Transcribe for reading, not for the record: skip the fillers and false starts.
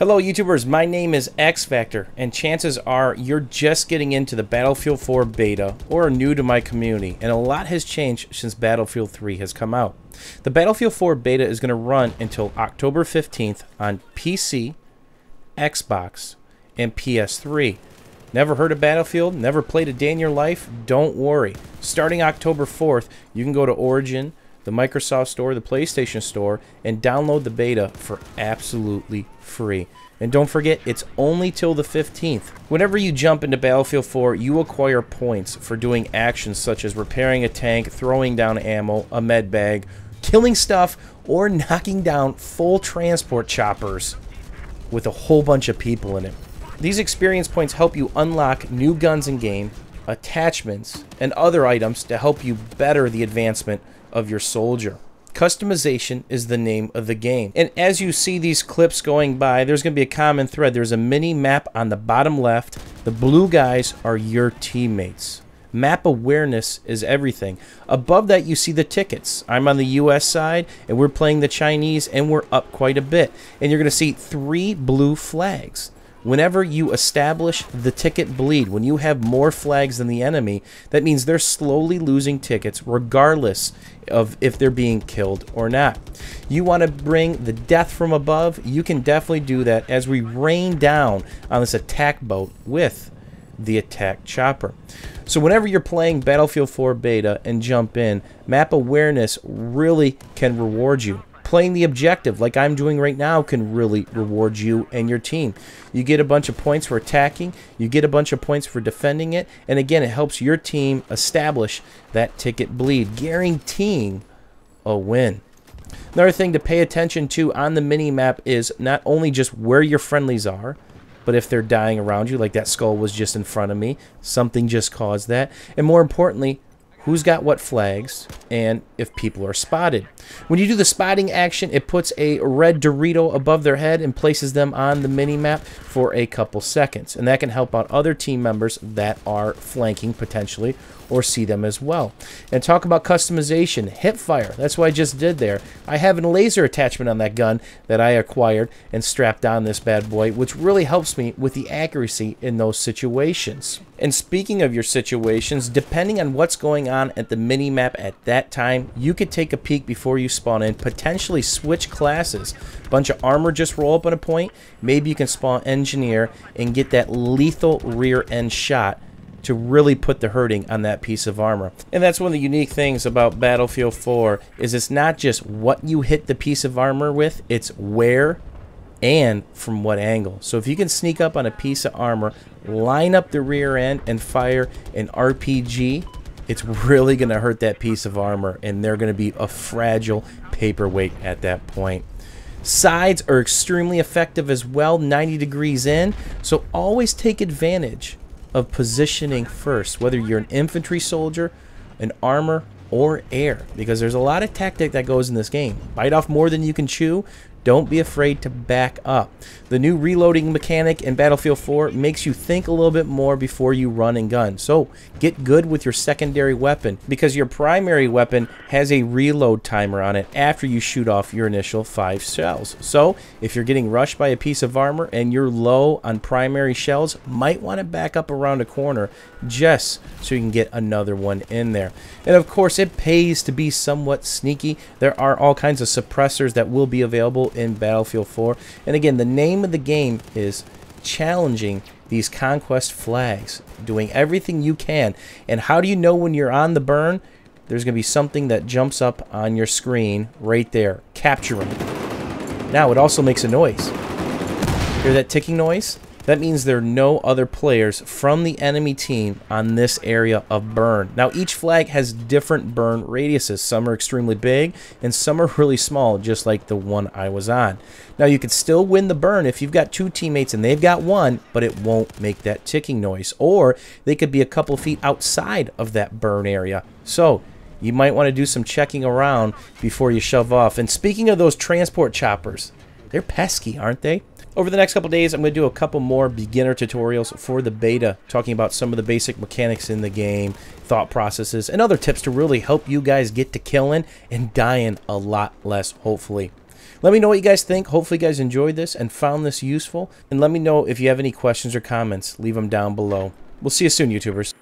Hello YouTubers, my name is X Factor, and chances are you're just getting into the Battlefield 4 beta or are new to my community, and a lot has changed since Battlefield 3 has come out. The Battlefield 4 beta is going to run until October 15th on PC, Xbox, and PS3. Never heard of Battlefield? Never played a day in your life? Don't worry. Starting October 4th, you can go to Origin, the Microsoft Store, the PlayStation Store, and download the beta for absolutely free. And don't forget, it's only till the 15th. Whenever you jump into Battlefield 4, you acquire points for doing actions such as repairing a tank, throwing down ammo, a med bag, killing stuff, or knocking down full transport choppers with a whole bunch of people in it. These experience points help you unlock new guns in game, attachments, and other items to help you better the advancement of your soldier. Customization is the name of the game. And as you see these clips going by, there's going to be a common thread. There's a mini map on the bottom left. The blue guys are your teammates. Map awareness is everything. Above that, you see the tickets. I'm on the US side, and we're playing the Chinese, and we're up quite a bit. And you're going to see 3 blue flags. Whenever you establish the ticket bleed, when you have more flags than the enemy, that means they're slowly losing tickets regardless of if they're being killed or not. You want to bring the death from above? You can definitely do that as we rain down on this attack boat with the attack chopper. So whenever you're playing Battlefield 4 beta and jump in, map awareness really can reward you. Playing the objective like I'm doing right now can really reward you and your team. You get a bunch of points for attacking, you get a bunch of points for defending it, and again, it helps your team establish that ticket bleed, guaranteeing a win. Another thing to pay attention to on the mini-map is not only just where your friendlies are, but if they're dying around you, like that skull was just in front of me, something just caused that, and more importantly, who's got what flags, and if people are spotted. When you do the spotting action, it puts a red Dorito above their head and places them on the mini-map for a couple seconds. And that can help out other team members that are flanking potentially, or see them as well. And talk about customization, hipfire, that's what I just did there. I have a laser attachment on that gun that I acquired and strapped on this bad boy, which really helps me with the accuracy in those situations. And speaking of your situations, depending on what's going on at the mini-map at that time, you could take a peek before you spawn in, potentially switch classes. Bunch of armor just roll up on a point, maybe you can spawn engineer and get that lethal rear end shot to really put the hurting on that piece of armor. And that's one of the unique things about Battlefield 4 is it's not just what you hit the piece of armor with, it's where and from what angle. So if you can sneak up on a piece of armor, line up the rear end and fire an RPG, it's really going to hurt that piece of armor, and they're going to be a fragile paperweight at that point. Sides are extremely effective as well, 90 degrees in, so always take advantage of positioning first, whether you're an infantry soldier, an armor, or air, because there's a lot of tactic that goes in this game. Bite off more than you can chew. Don't be afraid to back up. The new reloading mechanic in Battlefield 4 makes you think a little bit more before you run and gun. So get good with your secondary weapon, because your primary weapon has a reload timer on it after you shoot off your initial 5 shells. So if you're getting rushed by a piece of armor and you're low on primary shells, might want to back up around a corner just so you can get another one in there. And of course, it pays to be somewhat sneaky. There are all kinds of suppressors that will be available in Battlefield 4. And again, the name of the game is challenging these conquest flags, doing everything you can. And how do you know when you're on the burn? There's going to be something that jumps up on your screen right there. Capture them. Now, it also makes a noise. Hear that ticking noise? That means there are no other players from the enemy team on this area of burn. Now, each flag has different burn radiuses. Some are extremely big, and some are really small, just like the one I was on. Now, you could still win the burn if you've got 2 teammates and they've got 1, but it won't make that ticking noise. Or they could be a couple feet outside of that burn area. So you might want to do some checking around before you shove off. And speaking of those transport choppers, they're pesky, aren't they? Over the next couple days, I'm going to do a couple more beginner tutorials for the beta, talking about some of the basic mechanics in the game, thought processes, and other tips to really help you guys get to killing and dying a lot less, hopefully. Let me know what you guys think. Hopefully you guys enjoyed this and found this useful. And let me know if you have any questions or comments. Leave them down below. We'll see you soon, YouTubers.